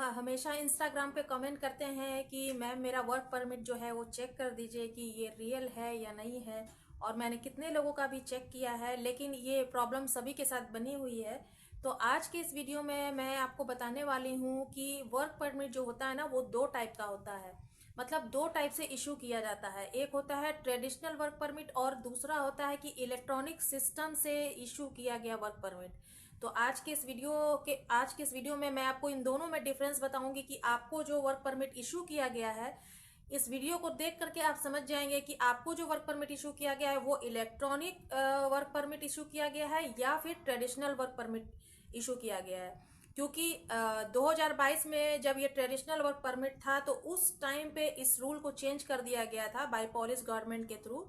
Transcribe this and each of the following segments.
हमेशा इंस्टाग्राम पे कमेंट करते हैं कि मैम मेरा वर्क परमिट जो है वो चेक कर दीजिए कि ये रियल है या नहीं है। और मैंने कितने लोगों का भी चेक किया है, लेकिन ये प्रॉब्लम सभी के साथ बनी हुई है। तो आज के इस वीडियो में मैं आपको बताने वाली हूँ कि वर्क परमिट जो होता है ना, वो दो टाइप का होता है। मतलब दो टाइप से इशू किया जाता है। एक होता है ट्रेडिशनल वर्क परमिट और दूसरा होता है कि इलेक्ट्रॉनिक सिस्टम से इशू किया गया वर्क परमिट। तो आज के इस वीडियो में मैं आपको इन दोनों में डिफरेंस बताऊंगी कि आपको जो वर्क परमिट इशू किया गया है, इस वीडियो को देख करके आप समझ जाएंगे कि आपको जो वर्क परमिट इशू किया गया है वो इलेक्ट्रॉनिक वर्क परमिट इशू किया गया है या फिर ट्रेडिशनल वर्क परमिट इशू किया गया है। क्योंकि 2022 में जब ये ट्रेडिशनल वर्क परमिट था तो उस टाइम पे इस रूल को चेंज कर दिया गया था बाय पॉलिश गवर्नमेंट के थ्रू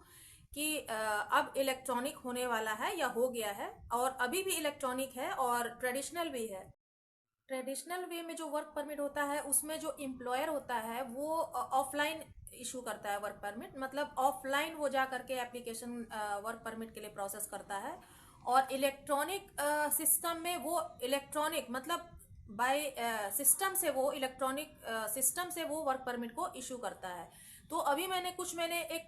कि अब इलेक्ट्रॉनिक होने वाला है या हो गया है, और अभी भी इलेक्ट्रॉनिक है और ट्रेडिशनल भी है। ट्रेडिशनल वे में जो वर्क परमिट होता है उसमें जो एम्प्लॉयर होता है वो ऑफलाइन इशू करता है वर्क परमिट। मतलब ऑफलाइन वो जा करके एप्लीकेशन वर्क परमिट के लिए प्रोसेस करता है। और इलेक्ट्रॉनिक सिस्टम में वो इलेक्ट्रॉनिक मतलब बाय सिस्टम से वो इलेक्ट्रॉनिक सिस्टम से वो वर्क परमिट को इशू करता है। तो अभी मैंने कुछ महीने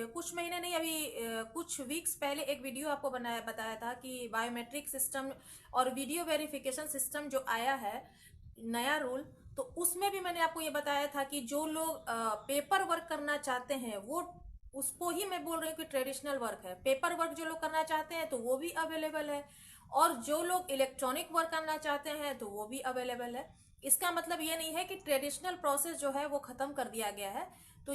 कुछ महीने नहीं, अभी कुछ वीक्स पहले एक वीडियो आपको बताया था कि बायोमेट्रिक सिस्टम और वीडियो वेरिफिकेशन सिस्टम जो आया है नया रूल, तो उसमें भी मैंने आपको ये बताया था कि जो लोग पेपर वर्क करना चाहते हैं वो, उसको ही मैं बोल रही हूँ कि ट्रेडिशनल वर्क है। पेपर वर्क जो लोग करना चाहते हैं तो वो भी अवेलेबल है, और जो लोग इलेक्ट्रॉनिक वर्क करना चाहते हैं तो वो भी अवेलेबल है। इसका मतलब ये नहीं है कि ट्रेडिशनल प्रोसेस जो है वो खत्म कर दिया गया है। तो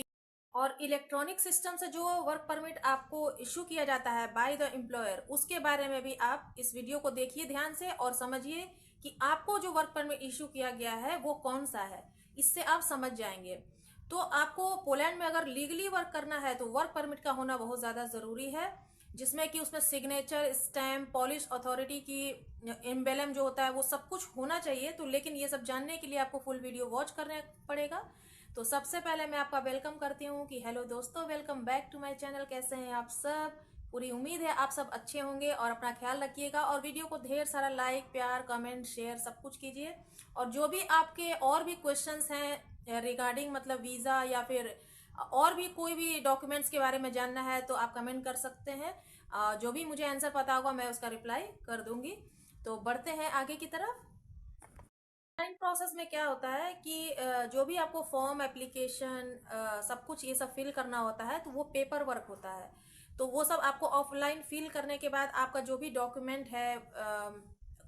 और इलेक्ट्रॉनिक सिस्टम से जो वर्क परमिट आपको इशू किया जाता है बाय द एम्प्लॉयर, उसके बारे में भी आप इस वीडियो को देखिए ध्यान से और समझिए कि आपको जो वर्क परमिट इशू किया गया है वो कौन सा है। इससे आप समझ जाएंगे। तो आपको पोलैंड में अगर लीगली वर्क करना है तो वर्क परमिट का होना बहुत ज़्यादा ज़रूरी है, जिसमें कि उसमें सिग्नेचर, स्टैम्प, पॉलिश अथॉरिटी की एम्बेलम जो होता है वो सब कुछ होना चाहिए। तो लेकिन ये सब जानने के लिए आपको फुल वीडियो वॉच करना पड़ेगा। तो सबसे पहले मैं आपका वेलकम करती हूँ कि हेलो दोस्तों, welcome back to my channel. कैसे हैं आप सब? पूरी उम्मीद है आप सब अच्छे होंगे और अपना ख्याल रखिएगा, और वीडियो को ढेर सारा लाइक, प्यार, कमेंट, शेयर सब कुछ कीजिए। और जो भी आपके और भी क्वेश्चंस हैं रिगार्डिंग मतलब वीज़ा या फिर और भी कोई भी डॉक्यूमेंट्स के बारे में जानना है तो आप कमेंट कर सकते हैं। जो भी मुझे आंसर पता होगा मैं उसका रिप्लाई कर दूंगी। तो बढ़ते हैं आगे की तरफ। ऑनलाइन प्रोसेस में क्या होता है कि जो भी आपको फॉर्म, एप्लीकेशन, सब कुछ ये सब फिल करना होता है तो वो पेपर वर्क होता है। तो वो सब आपको ऑफलाइन फिल करने के बाद आपका जो भी डॉक्यूमेंट है,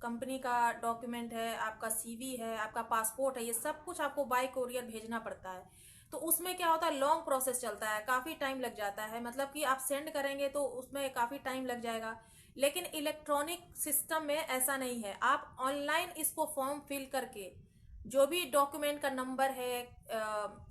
कंपनी का डॉक्यूमेंट है, आपका सीवी है, आपका पासपोर्ट है, ये सब कुछ आपको बाय कोरियर भेजना पड़ता है। तो उसमें क्या होता है, लॉन्ग प्रोसेस चलता है, काफ़ी टाइम लग जाता है। मतलब कि आप सेंड करेंगे तो उसमें काफ़ी टाइम लग जाएगा। लेकिन इलेक्ट्रॉनिक सिस्टम में ऐसा नहीं है। आप ऑनलाइन इसको फॉर्म फिल करके जो भी डॉक्यूमेंट का नंबर है,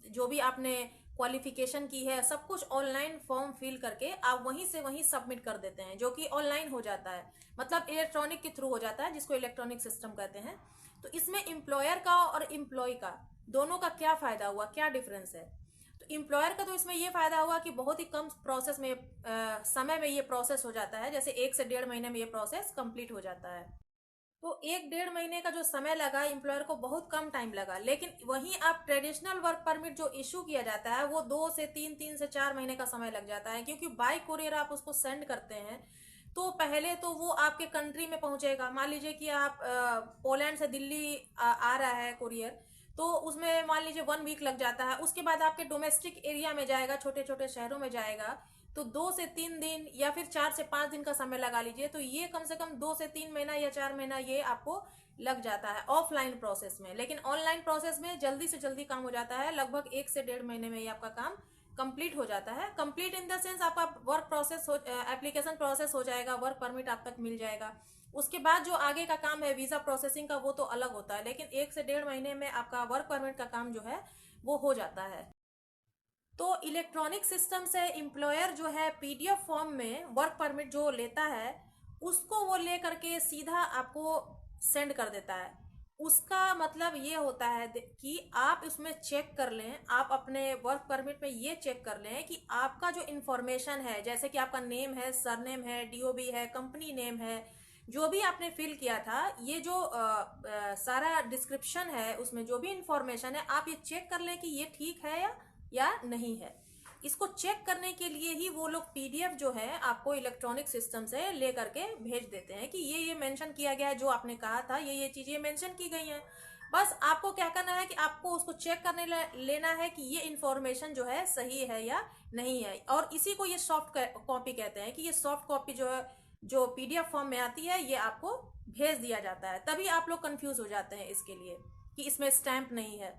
जो भी आपने क्वालिफिकेशन की है, सब कुछ ऑनलाइन फॉर्म फिल करके आप वहीं से वहीं सबमिट कर देते हैं, जो कि ऑनलाइन हो जाता है। मतलब इलेक्ट्रॉनिक के थ्रू हो जाता है, जिसको इलेक्ट्रॉनिक सिस्टम कहते हैं। तो इसमें एम्प्लॉयर का और एम्प्लॉय का दोनों का क्या फायदा हुआ, क्या डिफरेंस है? तो एम्प्लॉयर का तो इसमें ये फायदा हुआ कि बहुत ही कम प्रोसेस में समय में ये प्रोसेस हो जाता है। जैसे 1 से 1.5 महीने में ये प्रोसेस कंप्लीट हो जाता है। तो 1-1.5 महीने का जो समय लगा एम्प्लॉयर को, बहुत कम टाइम लगा। लेकिन वहीं आप ट्रेडिशनल वर्क परमिट जो इशू किया जाता है वो 2 से 3, 3 से 4 महीने का समय लग जाता है, क्योंकि बाय कुरियर आप उसको सेंड करते हैं। तो पहले तो वो आपके कंट्री में पहुंचेगा। मान लीजिए कि आप पोलैंड से दिल्ली आ रहा है कुरियर, तो उसमें मान लीजिए 1 वीक लग जाता है। उसके बाद आपके डोमेस्टिक एरिया में जाएगा, छोटे छोटे शहरों में जाएगा, तो 2 से 3 दिन या फिर 4 से 5 दिन का समय लगा लीजिए। तो ये कम से कम 2 से 3 महीना या 4 महीना ये आपको लग जाता है ऑफलाइन प्रोसेस में। लेकिन ऑनलाइन प्रोसेस में जल्दी से जल्दी काम हो जाता है। लगभग 1 से 1.5 महीने में ये आपका काम कंप्लीट हो जाता है। कंप्लीट इन द सेंस आपका वर्क प्रोसेस हो, एप्लीकेशन प्रोसेस हो जाएगा, वर्क परमिट आप तक मिल जाएगा। उसके बाद जो आगे का काम है वीजा प्रोसेसिंग का, वो तो अलग होता है। लेकिन 1 से 1.5 महीने में आपका वर्क परमिट का काम जो है वो हो जाता है। तो इलेक्ट्रॉनिक सिस्टम से एम्प्लॉयर जो है पीडीएफ फॉर्म में वर्क परमिट जो लेता है उसको वो ले करके सीधा आपको सेंड कर देता है। उसका मतलब ये होता है कि आप उसमें चेक कर लें, आप अपने वर्क परमिट में ये चेक कर लें कि आपका जो इन्फॉर्मेशन है, जैसे कि आपका नेम है, सरनेम है, डीओबी है, कंपनी नेम है, जो भी आपने फिल किया था, ये जो सारा डिस्क्रिप्शन है, उसमें जो भी इंफॉर्मेशन है, आप ये चेक कर लें कि ये ठीक है या नहीं है। इसको चेक करने के लिए ही वो लोग पीडीएफ जो है आपको इलेक्ट्रॉनिक सिस्टम से ले करके भेज देते हैं कि ये मेंशन किया गया है, जो आपने कहा था ये चीजें मेंशन की गई हैं। बस आपको क्या करना है कि आपको उसको चेक करने लेना है कि ये इंफॉर्मेशन जो है सही है या नहीं है। और इसी को ये सॉफ्ट कॉपी कहते हैं कि ये सॉफ्ट कॉपी जो है, जो पीडीएफ फॉर्म में आती है, ये आपको भेज दिया जाता है। तभी आप लोग कंफ्यूज हो जाते हैं इसके लिए कि इसमें स्टैंप नहीं है।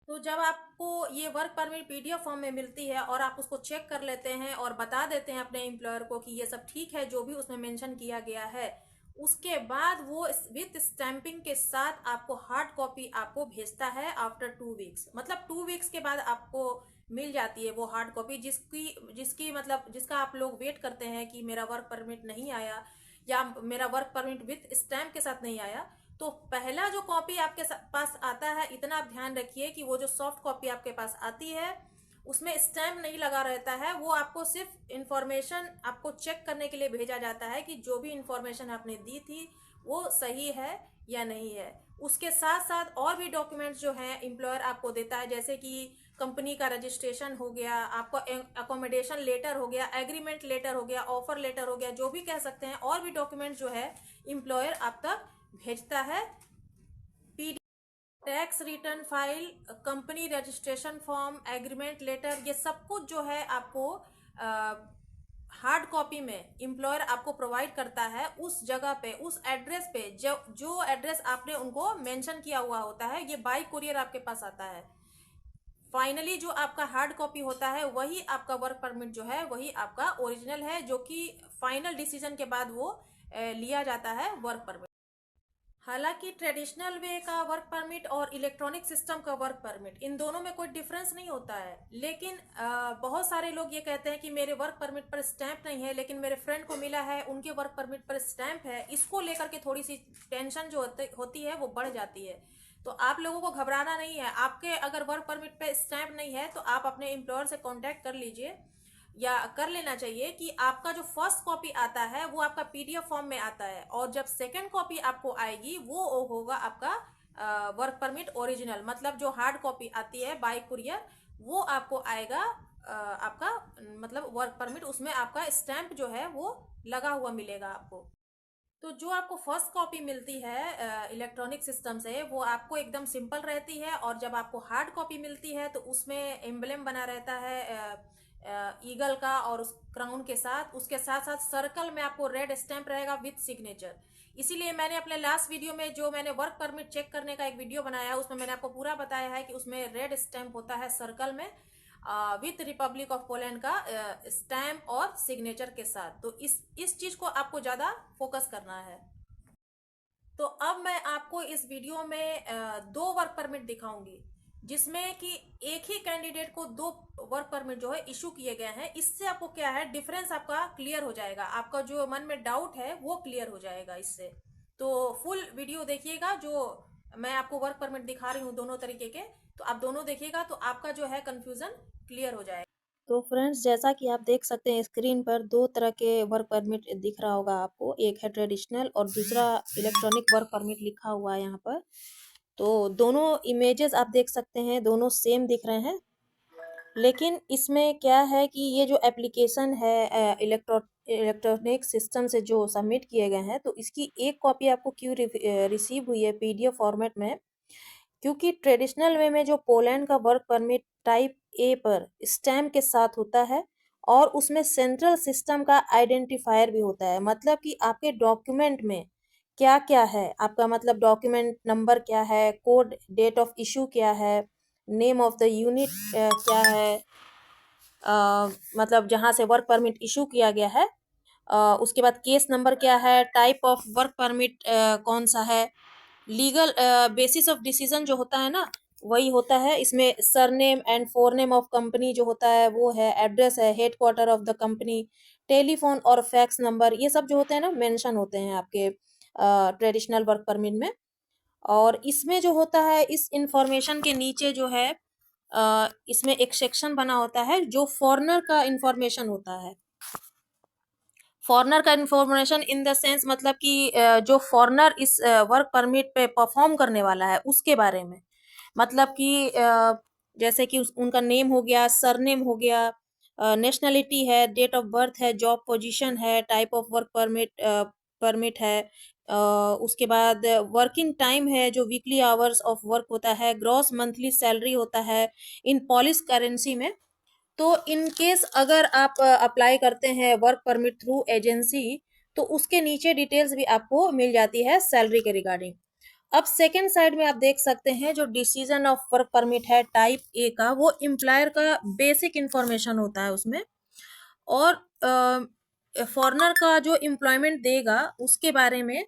तो जब आपको ये वर्क परमिट पीडीएफ फॉर्म में मिलती है और आप उसको चेक कर लेते हैं और बता देते हैं अपने एम्प्लॉयर को कि ये सब ठीक है जो भी उसमें मेंशन किया गया है, उसके बाद वो विथ स्टैंपिंग के साथ आपको हार्ड कॉपी आपको भेजता है आफ्टर 2 वीक्स। मतलब 2 वीक्स के बाद आपको मिल जाती है वो हार्ड कॉपी, जिसकी जिसकी मतलब जिसका आप लोग वेट करते हैं कि मेरा वर्क परमिट नहीं आया या मेरा वर्क परमिट विथ स्टैंप के साथ नहीं आया। तो पहला जो कॉपी आपके पास आता है, इतना आप ध्यान रखिए कि वो जो सॉफ्ट कॉपी आपके पास आती है उसमें स्टैम्प नहीं लगा रहता है। वो आपको सिर्फ इंफॉर्मेशन आपको चेक करने के लिए भेजा जाता है कि जो भी इंफॉर्मेशन आपने दी थी वो सही है या नहीं है। उसके साथ साथ और भी डॉक्यूमेंट्स जो हैं एम्प्लॉयर आपको देता है, जैसे कि कंपनी का रजिस्ट्रेशन हो गया, आपको अकोमोडेशन लेटर हो गया, एग्रीमेंट लेटर हो गया, ऑफर लेटर हो गया, जो भी कह सकते हैं। और भी डॉक्यूमेंट जो है एम्प्लॉयर आप तक भेजता है। PD tax return file, company registration form, agreement letter, ये सब कुछ जो है आपको हार्ड कॉपी में एम्प्लॉयर आपको प्रोवाइड करता है उस जगह पे, उस एड्रेस पे, जो एड्रेस आपने उनको मेंशन किया हुआ होता है, ये बाय कुरियर आपके पास आता है। फाइनली जो आपका हार्ड कॉपी होता है वही आपका वर्क परमिट जो है वही आपका ओरिजिनल है, जो कि फाइनल डिसीजन के बाद वो लिया जाता है वर्क परमिट। हालांकि ट्रेडिशनल वे का वर्क परमिट और इलेक्ट्रॉनिक सिस्टम का वर्क परमिट, इन दोनों में कोई डिफरेंस नहीं होता है। लेकिन बहुत सारे लोग ये कहते हैं कि मेरे वर्क परमिट पर स्टैंप नहीं है लेकिन मेरे फ्रेंड को मिला है, उनके वर्क परमिट पर स्टैंप है। इसको लेकर के थोड़ी सी टेंशन जो होती है वो बढ़ जाती है। तो आप लोगों को घबराना नहीं है। आपके अगर वर्क परमिट पे स्टैंप नहीं है तो आप अपने एम्प्लॉयर से कांटेक्ट कर लीजिए, या कर लेना चाहिए कि आपका जो फर्स्ट कॉपी आता है वो आपका पीडीएफ फॉर्म में आता है, और जब सेकंड कॉपी आपको आएगी वो होगा आपका वर्क परमिट ओरिजिनल। मतलब जो हार्ड कॉपी आती है बाय कुरियर वो आपको आएगा आपका मतलब वर्क परमिट, उसमें आपका स्टैंप जो है वो लगा हुआ मिलेगा आपको। तो जो आपको फर्स्ट कॉपी मिलती है इलेक्ट्रॉनिक सिस्टम से वो आपको एकदम सिंपल रहती है, और जब आपको हार्ड कॉपी मिलती है तो उसमें एम्बलम बना रहता है ईगल का और उस क्राउन के साथ, उसके साथ साथ सर्कल में आपको रेड स्टैंप रहेगा विथ सिग्नेचर। इसीलिए मैंने अपने लास्ट वीडियो में जो मैंने वर्क परमिट चेक करने का एक वीडियो बनाया है उसमें मैंने आपको पूरा बताया है कि उसमें रेड स्टैंप होता है सर्कल में विथ रिपब्लिक ऑफ पोलैंड का स्टैम्प और सिग्नेचर के साथ। तो इस चीज को आपको ज्यादा फोकस करना है। तो अब मैं आपको इस वीडियो में दो वर्क परमिट दिखाऊंगी, जिसमें कि एक ही कैंडिडेट को दो वर्क परमिट जो है इशू किए गए हैं। इससे आपको क्या है डिफरेंस आपका क्लियर हो जाएगा, आपका जो मन में डाउट है वो क्लियर हो जाएगा इससे। तो फुल वीडियो देखिएगा, जो मैं आपको वर्क परमिट दिखा रही हूँ दोनों तरीके के, तो आप दोनों देखिएगा तो आपका जो है कंफ्यूजन क्लियर हो जाएगा। तो फ्रेंड्स, जैसा कि आप देख सकते हैं स्क्रीन पर दो तरह के वर्क परमिट दिख रहा होगा आपको, एक है ट्रेडिशनल और दूसरा इलेक्ट्रॉनिक वर्क परमिट लिखा हुआ है यहाँ पर। तो दोनों इमेजेस आप देख सकते हैं, दोनों सेम दिख रहे हैं। लेकिन इसमें क्या है कि ये जो एप्लीकेशन है इलेक्ट्रॉनिक सिस्टम से जो सबमिट किए गए हैं, तो इसकी एक कॉपी आपको क्यों रिसीव हुई है पीडीएफ फॉर्मेट में, क्योंकि ट्रेडिशनल वे में जो पोलैंड का वर्क परमिट टाइप ए पर स्टैम्प के साथ होता है और उसमें सेंट्रल सिस्टम का आइडेंटिफायर भी होता है। मतलब कि आपके डॉक्यूमेंट में क्या क्या है, आपका मतलब डॉक्यूमेंट नंबर क्या है, कोड डेट ऑफ इशू क्या है, नेम ऑफ द यूनिट क्या है, मतलब जहाँ से वर्क परमिट इशू किया गया है, उसके बाद केस नंबर क्या है, टाइप ऑफ वर्क परमिट कौन सा है, लीगल बेसिस ऑफ डिसीजन जो होता है ना वही होता है। इसमें सरनेम एंड फोरनेम ऑफ कंपनी जो होता है वो है, एड्रेस है, head quarter of the company, telephone और फैक्स नंबर, ये सब जो होते हैं ना मेंशन होते हैं आपके ट्रेडिशनल वर्क परमिट में। और इसमें जो होता है इस इंफॉर्मेशन के नीचे जो है इसमें एक सेक्शन बना होता है जो फॉरेनर का इंफॉर्मेशन होता है। फॉरेनर का इन्फॉर्मेशन इन द सेंस मतलब कि जो फॉरेनर इस वर्क परमिट पे परफॉर्म करने वाला है उसके बारे में, मतलब कि जैसे कि उनका नेम हो गया, सरनेम हो गया, नेशनलिटी है, डेट ऑफ बर्थ है, जॉब पोजीशन है, टाइप ऑफ वर्क परमिट है, उसके बाद वर्किंग टाइम है जो वीकली आवर्स ऑफ वर्क होता है, ग्रॉस मंथली सैलरी होता है इन पॉलिश करेंसी में। तो इन केस अगर आप अप्लाई करते हैं वर्क परमिट थ्रू एजेंसी, तो उसके नीचे डिटेल्स भी आपको मिल जाती है सैलरी के रिगार्डिंग। अब सेकेंड साइड में आप देख सकते हैं जो डिसीजन ऑफ वर्क परमिट है टाइप ए का, वो एम्प्लॉयर का बेसिक इंफॉर्मेशन होता है उसमें, और फॉरेनर का जो एम्प्लॉयमेंट देगा उसके बारे में,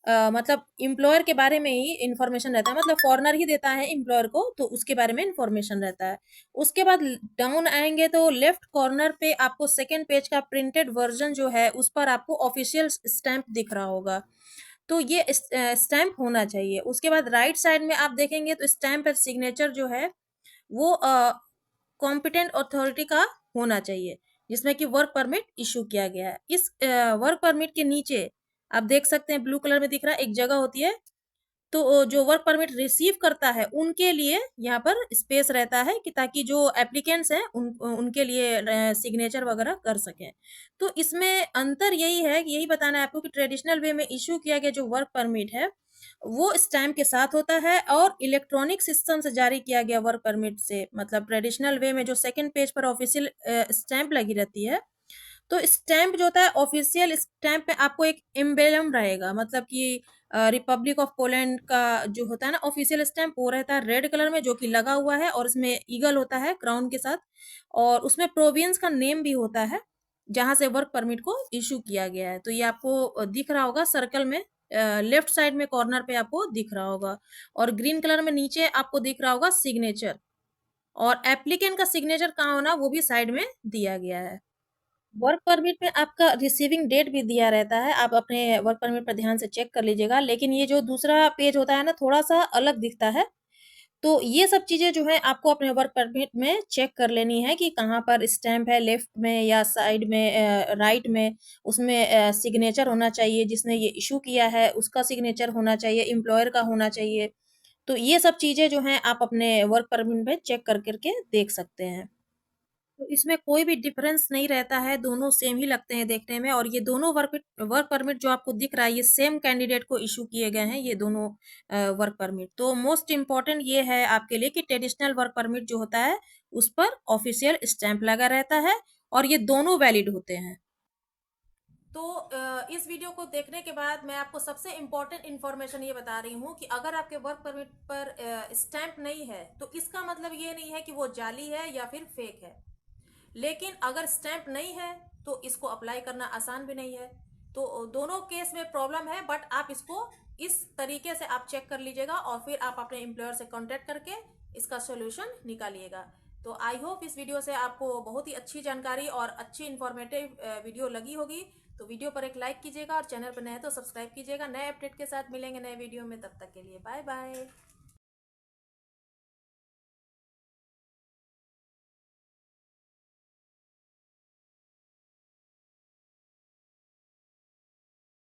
मतलब एम्प्लॉयर के बारे में ही इंफॉर्मेशन रहता है, मतलब फॉरेनर ही देता है एम्प्लॉयर को, तो उसके बारे में इंफॉर्मेशन रहता है। उसके बाद डाउन आएंगे तो लेफ्ट कॉर्नर पे आपको सेकेंड पेज का प्रिंटेड वर्जन जो है उस पर आपको ऑफिशियल स्टैंप दिख रहा होगा, तो ये स्टैंप होना चाहिए। उसके बाद राइट साइड में आप देखेंगे तो स्टैंप एंड सिग्नेचर जो है वो कॉम्पिटेंट अथॉरिटी का होना चाहिए, जिसमें कि वर्क परमिट इशू किया गया है। इस वर्क परमिट के नीचे आप देख सकते हैं ब्लू कलर में दिख रहा है एक जगह होती है, तो जो वर्क परमिट रिसीव करता है उनके लिए यहाँ पर स्पेस रहता है कि ताकि जो एप्लीकेंट्स हैं उनके लिए सिग्नेचर वगैरह कर सकें। तो इसमें अंतर यही है कि यही बताना है आपको कि ट्रेडिशनल वे में इशू किया गया जो वर्क परमिट है वो स्टैम्प के साथ होता है, और इलेक्ट्रॉनिक सिस्टम से जारी किया गया वर्क परमिट से, मतलब ट्रेडिशनल वे में जो सेकंड पेज पर ऑफिशियल स्टैंप लगी रहती है, तो स्टैंप जो होता है ऑफिशियल स्टैंप में आपको एक एम्बेलम रहेगा, मतलब कि रिपब्लिक ऑफ पोलैंड का जो होता है ना ऑफिशियल स्टैंप, वो रहता है रेड कलर में जो कि लगा हुआ है, और इसमें ईगल होता है क्राउन के साथ, और उसमें प्रोविंस का नेम भी होता है जहां से वर्क परमिट को इशू किया गया है। तो ये आपको दिख रहा होगा सर्कल में, लेफ्ट साइड में कॉर्नर पे आपको दिख रहा होगा, और ग्रीन कलर में नीचे आपको दिख रहा होगा सिग्नेचर, और एप्लीकेंट का सिग्नेचर कहाँ होना वो भी साइड में दिया गया है। वर्क परमिट में आपका रिसीविंग डेट भी दिया रहता है, आप अपने वर्क परमिट पर ध्यान से चेक कर लीजिएगा, लेकिन ये जो दूसरा पेज होता है ना थोड़ा सा अलग दिखता है। तो ये सब चीजें जो है आपको अपने वर्क परमिट में चेक कर लेनी है कि कहाँ पर स्टैंप है, लेफ्ट में या साइड में, राइट में, उसमें सिग्नेचर होना चाहिए, जिसने ये इशू किया है उसका सिग्नेचर होना चाहिए, एम्प्लॉयर का होना चाहिए। तो ये सब चीजें जो हैं आप अपने वर्क परमिट में चेक कर करके देख सकते हैं। तो इसमें कोई भी डिफरेंस नहीं रहता है, दोनों सेम ही लगते हैं देखने में, और ये दोनों वर्क परमिट जो आपको दिख रहा है ये सेम कैंडिडेट को इशू किए गए हैं, ये दोनों वर्क परमिट। तो मोस्ट इम्पॉर्टेंट ये है आपके लिए कि ट्रेडिशनल वर्क परमिट जो होता है उस पर ऑफिशियल स्टैंप लगा रहता है, और ये दोनों वैलिड होते हैं। तो इस वीडियो को देखने के बाद मैं आपको सबसे इम्पोर्टेंट इन्फॉर्मेशन ये बता रही हूँ कि अगर आपके वर्क परमिट पर स्टैंप नहीं है तो इसका मतलब ये नहीं है कि वो जाली है या फिर फेक है, लेकिन अगर स्टैंप नहीं है तो इसको अप्लाई करना आसान भी नहीं है। तो दोनों केस में प्रॉब्लम है, बट आप इसको इस तरीके से आप चेक कर लीजिएगा और फिर आप अपने एम्प्लॉयर से कांटेक्ट करके इसका सोल्यूशन निकालिएगा। तो आई होप इस वीडियो से आपको बहुत ही अच्छी जानकारी और अच्छी इन्फॉर्मेटिव वीडियो लगी होगी। तो वीडियो पर एक लाइक कीजिएगा, और चैनल पर नए हैं तो सब्सक्राइब कीजिएगा। नए अपडेट के साथ मिलेंगे नए वीडियो में, तब तक के लिए बाय बाय।